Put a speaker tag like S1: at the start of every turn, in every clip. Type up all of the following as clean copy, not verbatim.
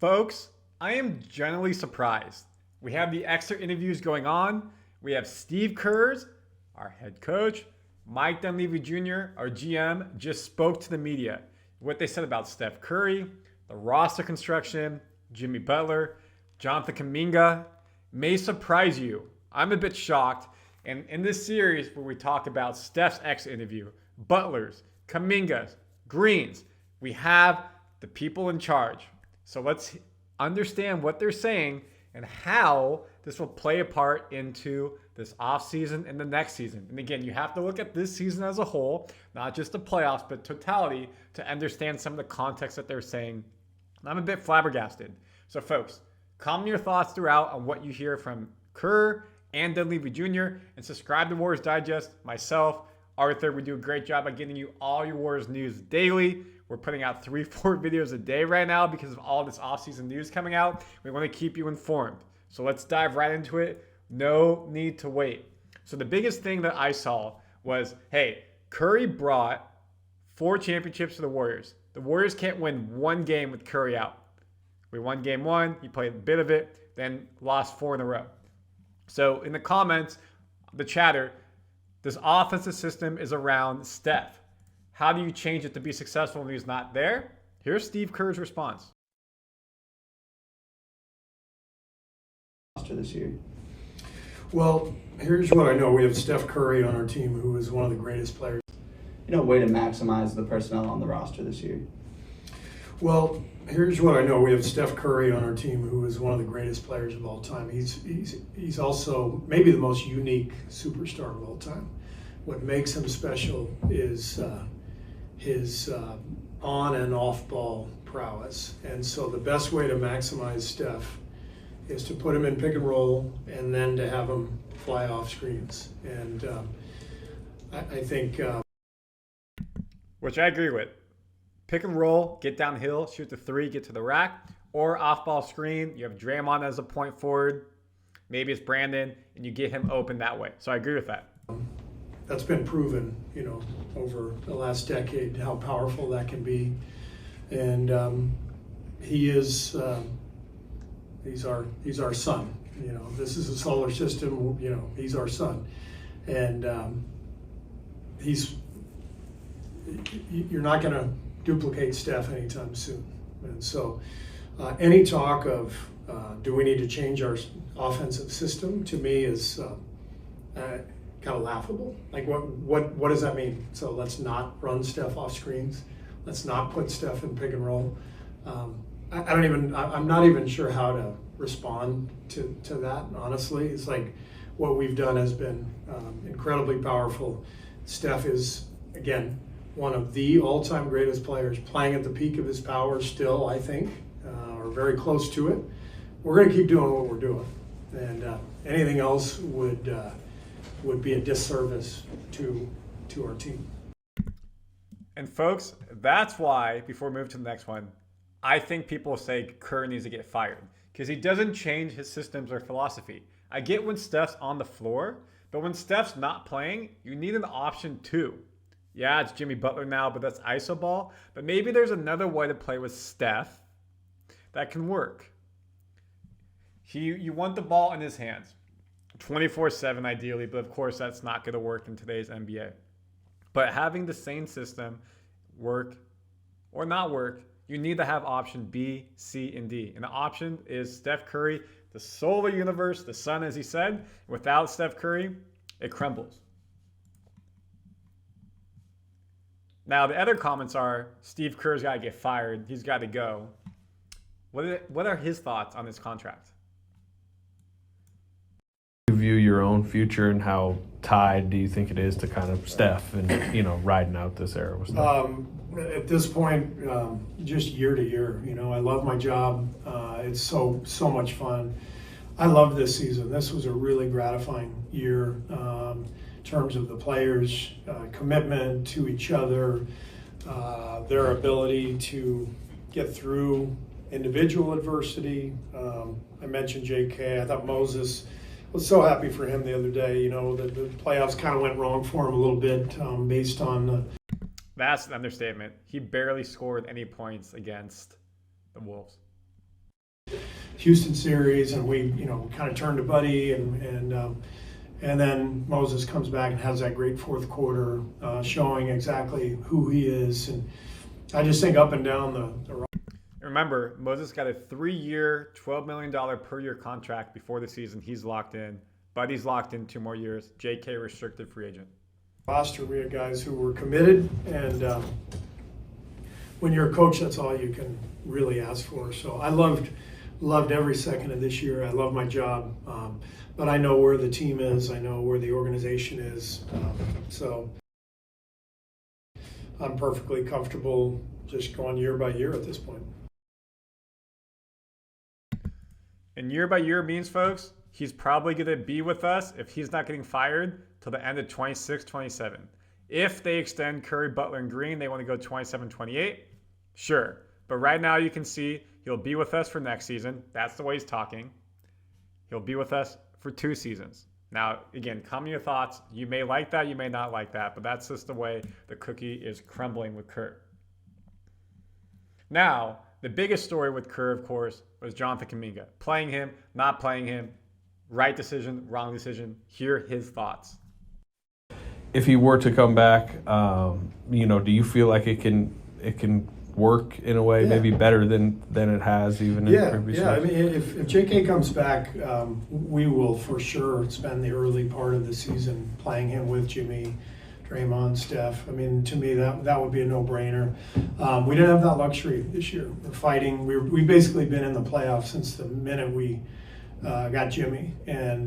S1: Folks, I am generally surprised. We have the extra interviews going on. We have Steve Kerr, our head coach, Mike Dunleavy Jr., our GM, just spoke to the media. What they said about Steph Curry, the roster construction, Jimmy Butler, Jonathan Kuminga may surprise you. I'm a bit shocked. And in this series where we talk about Steph's exit interview, Butler's, Kuminga's, Green's, we have the people in charge. So let's understand what they're saying and how this will play a part into this offseason and the next season. And again, you have to look at this season as a whole, not just the playoffs, but totality to understand some of the context that they're saying. And I'm a bit flabbergasted. So folks, comment your thoughts throughout on what you hear from Kerr and Dunleavy Jr. and subscribe to Warriors Digest. Myself, Arthur, we do a great job at getting you all your Warriors news daily. We're putting out 3-4 videos a day right now because of all this offseason news coming out. We want to keep you informed. So let's dive right into it. No need to wait. So the biggest thing that I saw was, hey, Curry brought 4 championships to the Warriors. The Warriors can't win one game with Curry out. We won game 1. He played a bit of it, then lost 4 in a row. So in the comments, the chatter, this offensive system is around Steph. How do you change it to be successful when he's not there? Here's Steve Kerr's response.
S2: This year.
S3: Well, here's what I know. We have Steph Curry on our team, who is one of the greatest players.
S2: Way to maximize the personnel on the roster this year.
S3: Well, here's what I know. We have Steph Curry on our team, who is one of the greatest players of all time. He's also maybe the most unique superstar of all time. What makes him special is his on and off ball prowess. And so the best way to maximize Steph is to put him in pick and roll and then to have him fly off screens. And I think...
S1: Which I agree with. Pick and roll, get downhill, shoot the 3, get to the rack, or off-ball screen. You have Draymond as a point forward. Maybe it's Brandin, and you get him open that way. So I agree with that.
S3: That's been proven, over the last decade, how powerful that can be. And he is... He's our son. This is a solar system. He's our son, and you're not going to duplicate Steph anytime soon. And so, any talk of do we need to change our offensive system, to me is kind of laughable. Like what does that mean? So let's not run Steph off screens. Let's not put Steph in pick and roll. I'm not even sure how to respond to that, honestly. It's like what we've done has been incredibly powerful. Steph is, again, one of the all-time greatest players, playing at the peak of his power still, I think, or very close to it. We're going to keep doing what we're doing. And anything else would be a disservice to our team.
S1: And folks, that's why, before we move to the next one, I think people say Kerr needs to get fired because he doesn't change his systems or philosophy. I get when Steph's on the floor, but when Steph's not playing, you need an option too. Yeah, it's Jimmy Butler now, but that's iso ball. But maybe there's another way to play with Steph that can work. You want the ball in his hands 24/7 ideally, but of course that's not going to work in today's NBA. But having the same system work or not work, you need to have option B, C, and D. And the option is Steph Curry, the solar universe, the sun, as he said. Without Steph Curry, it crumbles. Now, the other comments are Steve Kerr's got to get fired. He's got to go. What are his thoughts on this contract?
S4: You view your own future and how tied do you think it is to kind of Steph and, riding out this era with Steph?
S3: At this point, just year to year, I love my job. It's so much fun. I love this season. This was a really gratifying year in terms of the players' commitment to each other, their ability to get through individual adversity. I mentioned JK. I thought Moses was so happy for him the other day. The playoffs kind of went wrong for him a little bit based on...
S1: That's an understatement. He barely scored any points against the Wolves.
S3: Houston series, and we kind of turned to Buddy, and then Moses comes back and has that great fourth quarter, showing exactly who he is. And I just think up and down the.
S1: Remember, Moses got a 3-year, $12 million per year contract before the season. He's locked in. Buddy's locked in 2 more years. JK restricted free agent.
S3: Roster, we had guys who were committed, and when you're a coach, that's all you can really ask for. So I loved every second of this year. I love my job, but I know where the team is. I know where the organization is. So I'm perfectly comfortable just going year by year at this point.
S1: And year by year means, folks, he's probably going to be with us, if he's not getting fired, till the end of 26-27. If they extend Curry, Butler, and Green, they want to go 27-28, sure. But right now you can see he'll be with us for next season. That's the way he's talking. He'll be with us for 2 seasons. Now, again, comment your thoughts. You may like that, you may not like that, but that's just the way the cookie is crumbling with Kerr. Now, the biggest story with Kerr, of course, was Jonathan Kuminga. Playing him, not playing him, right decision, wrong decision. Hear his thoughts.
S4: If he were to come back, do you feel like it can work in a way maybe better than it has even in previous years?
S3: I mean, if JK comes back, we will for sure spend the early part of the season playing him with Jimmy, Draymond, Steph. I mean, to me, that would be a no-brainer. We didn't have that luxury this year. We're fighting. We've basically been in the playoffs since the minute we got Jimmy, and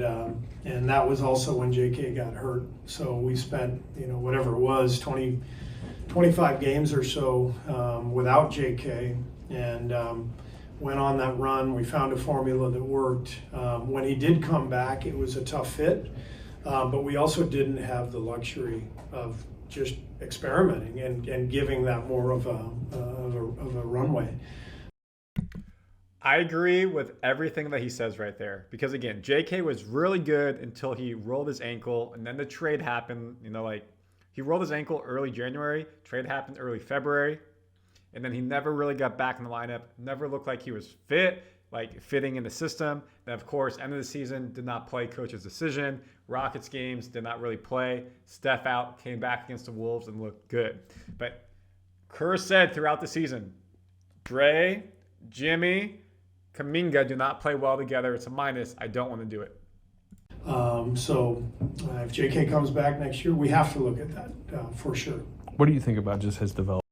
S3: that was also when JK got hurt. So we spent, whatever it was, 25 games or so without JK, and went on that run. We found a formula that worked. When he did come back, it was a tough fit, but we also didn't have the luxury of just experimenting and giving that more of a runway.
S1: I agree with everything that he says right there. Because again, JK was really good until he rolled his ankle, and then the trade happened. He rolled his ankle early January, trade happened early February, and then he never really got back in the lineup, never looked like he was fitting in the system. Then of course, end of the season, did not play, coach's decision. Rockets games, did not really play. Steph out, came back against the Wolves and looked good. But Kerr said throughout the season, Dre, Jimmy, Kuminga do not play well together. It's a minus. I don't want to do it.
S3: So if JK comes back next year, we have to look at that for sure.
S4: What do you think about just his development?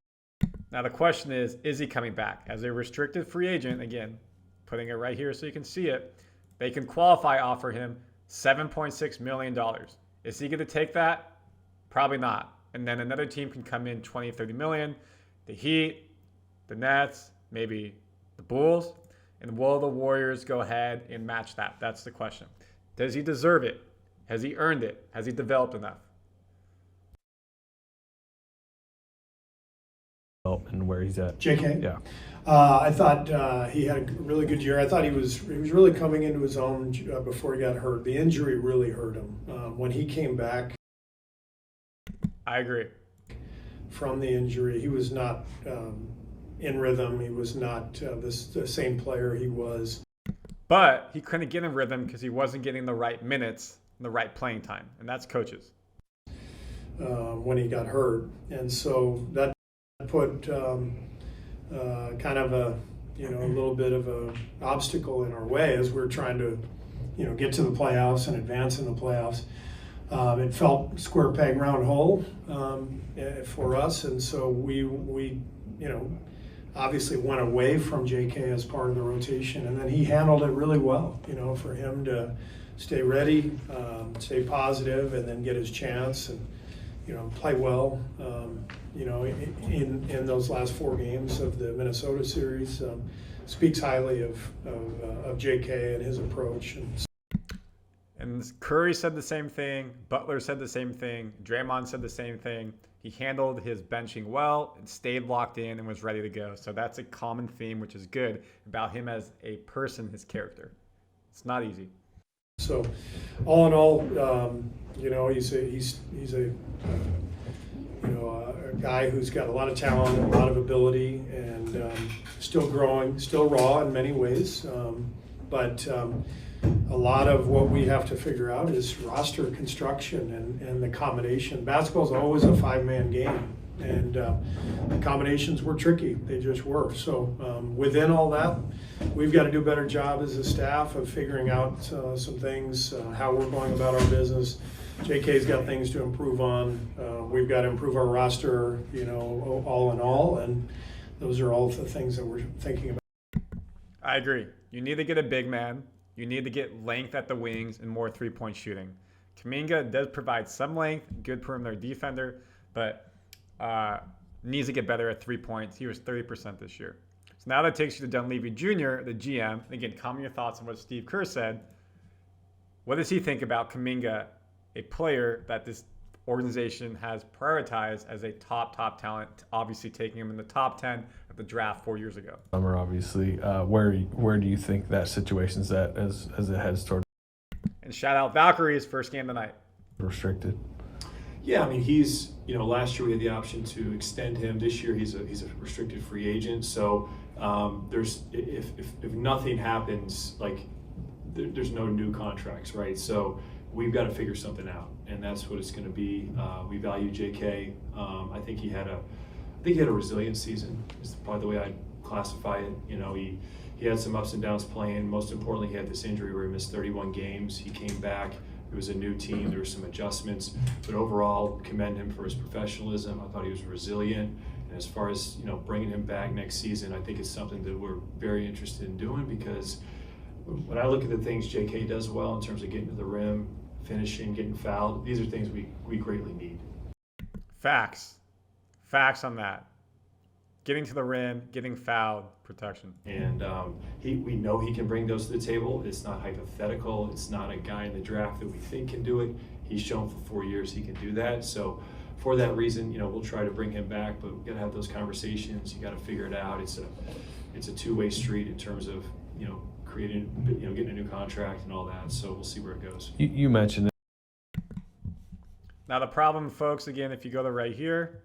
S1: Now the question is he coming back? As a restricted free agent, again, putting it right here so you can see it, they can offer him $7.6 million. Is he going to take that? Probably not. And then another team can come in 20, 30 million. The Heat, the Nets, maybe the Bulls. And will the Warriors go ahead and match that? That's the question. Does he deserve it? Has he earned it? Has he developed enough?
S4: And where he's at.
S3: JK?
S4: Yeah.
S3: I thought he had a really good year. I thought he was really coming into his own before he got hurt. The injury really hurt him. When he came back,
S1: I agree.
S3: From the injury, he was not in rhythm. He was not the same player he was.
S1: But he couldn't get in rhythm because he wasn't getting the right minutes and the right playing time, and that's coaches.
S3: When he got hurt, and so that put kind of a little bit of a obstacle in our way as we're trying to get to the playoffs and advance in the playoffs. It felt square peg round hole for us, and so we obviously went away from JK as part of the rotation, and then he handled it really well. For him to stay ready, stay positive, and then get his chance and play well. In those last 4 games of the Minnesota series, speaks highly of JK and his approach.
S1: And Curry said the same thing. Butler said the same thing. Draymond said the same thing. He handled his benching well and stayed locked in and was ready to go. So that's a common theme, which is good about him as a person, his character. It's not easy.
S3: So, all in all, he's a guy who's got a lot of talent, a lot of ability, and still growing, still raw in many ways. But a lot of what we have to figure out is roster construction and the combination. Basketball is always a five-man game, and the combinations were tricky. They just were. So within all that, we've got to do a better job as a staff of figuring out some things, how we're going about our business. JK's got things to improve on. We've got to improve our roster, all in all, and those are all the things that we're thinking about.
S1: I agree. You need to get a big man. You need to get length at the wings and more three-point shooting. Kuminga does provide some length, good perimeter defender, but needs to get better at 3 points. He was 30% this year. So now that takes you to Dunleavy Jr., the GM. Again, comment your thoughts on what Steve Kerr said. What does he think about Kuminga, a player that this organization has prioritized as a top talent, obviously taking him in the top 10 of the draft 4 years ago?
S4: Summer, obviously. Where do you think that situation's at as it heads toward
S1: And shout out Valkyrie's first game tonight.
S4: restricted?
S5: Yeah, I mean, he's, last year we had the option to extend him. This year he's a restricted free agent. So there's if nothing happens, there's no new contracts, right? So we've got to figure something out, and that's what it's going to be. We value JK. I think he had a resilient season. Is probably the way I'd classify it. He had some ups and downs playing. Most importantly, he had this injury where he missed 31 games. He came back. It was a new team. There were some adjustments, but overall, commend him for his professionalism. I thought he was resilient. And as far as bringing him back next season, I think it's something that we're very interested in doing, because when I look at the things JK does well in terms of getting to the rim, finishing, getting fouled, these are things we greatly need.
S1: Facts on that. Getting to the rim, getting fouled, protection.
S5: And we know he can bring those to the table. It's not hypothetical. It's not a guy in the draft that we think can do it. He's shown for 4 years he can do that. So for that reason, we'll try to bring him back, but we've got to have those conversations. You got to figure it out. It's a two-way street in terms of creating, getting a new contract and all that. So we'll see where it goes.
S4: You mentioned it.
S1: Now the problem, folks, again, if you go to right here,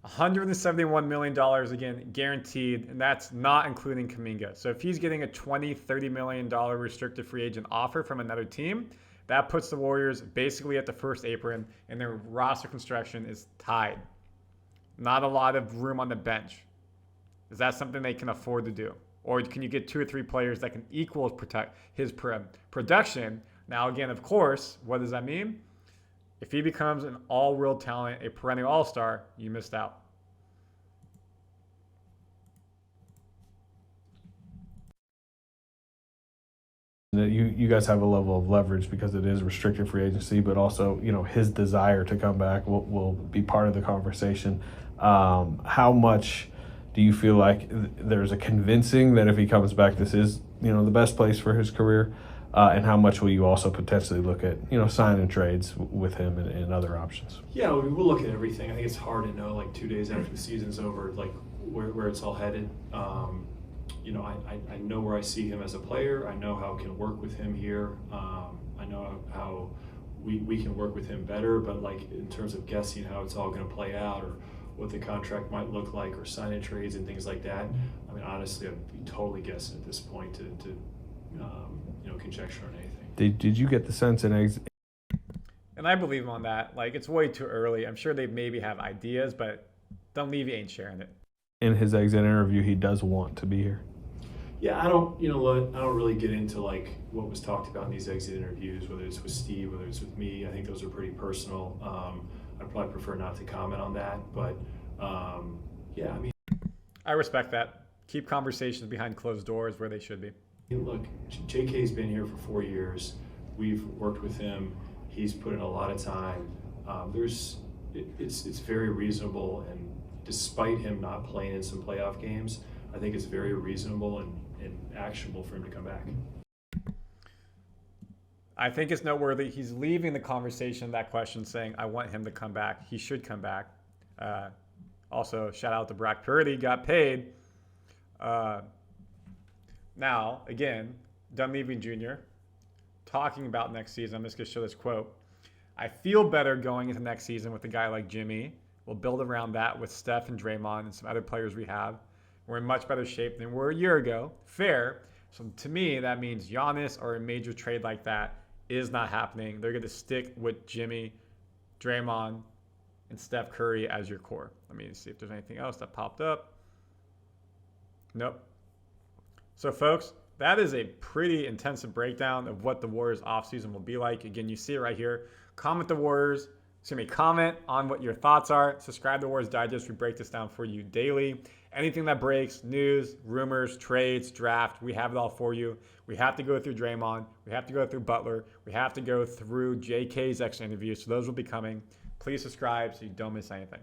S1: $171 million, again, guaranteed, and that's not including Kuminga. So if he's getting a $20-30 million restricted free agent offer from another team, that puts the Warriors basically at the first apron, and their roster construction is tied. Not a lot of room on the bench. Is that something they can afford to do? Or can you get 2 or 3 players that can equal his production? Now, again, of course, what does that mean? If he becomes an all-world talent, a perennial all-star, you missed out.
S4: You guys have a level of leverage because it is restricted free agency, but also his desire to come back will be part of the conversation. How much do you feel like there's a convincing that if he comes back, this is the best place for his career? And how much will you also potentially look at, signing trades with him and other options?
S5: Yeah, we'll look at everything. I think it's hard to know, 2 days after the season's over, where it's all headed. I know where I see him as a player. I know how I can work with him here. I know how we can work with him better. But in terms of guessing how it's all going to play out, or what the contract might look like, or signing trades and things like that, I mean, honestly, I'd be totally guessing at this point to conjecture on anything.
S4: Did you get the sense in
S1: And I believe him on that. It's way too early. I'm sure they maybe have ideas, but Dunleavy ain't sharing it.
S4: in his exit interview he does want to be here?
S5: Yeah, I don't really get into what was talked about in these exit interviews, whether it's with Steve, whether it's with me. I think those are pretty personal. I'd probably prefer not to comment on that, but yeah, I mean,
S1: I respect that. Keep conversations behind closed doors where they should be.
S5: look, JK's been here for 4 years. We've worked with him. He's put in a lot of time. It's very reasonable, and despite him not playing in some playoff games, I think it's very reasonable and actionable for him to come back.
S1: I think it's noteworthy. He's leaving the conversation, that question, saying, I want him to come back. He should come back. Also, shout out to Brock Purdy, got paid. Now, again, Dunleavy Jr. talking about next season. I'm just going to show this quote. I feel better going into next season with a guy like Jimmy. We'll build around that with Steph and Draymond and some other players we have. We're in much better shape than we were a year ago. Fair. So to me, that means Giannis or a major trade like that is not happening. They're going to stick with Jimmy, Draymond, and Steph Curry as your core. Let me see if there's anything else that popped up. Nope. So folks, that is a pretty intensive breakdown of what the Warriors offseason will be like. Again, you see it right here. Comment on what your thoughts are. Subscribe to Warriors Digest. We break this down for you daily. Anything that breaks, news, rumors, trades, draft, we have it all for you. We have to go through Draymond. We have to go through Butler. We have to go through JK's extra interview. So those will be coming. Please subscribe so you don't miss anything.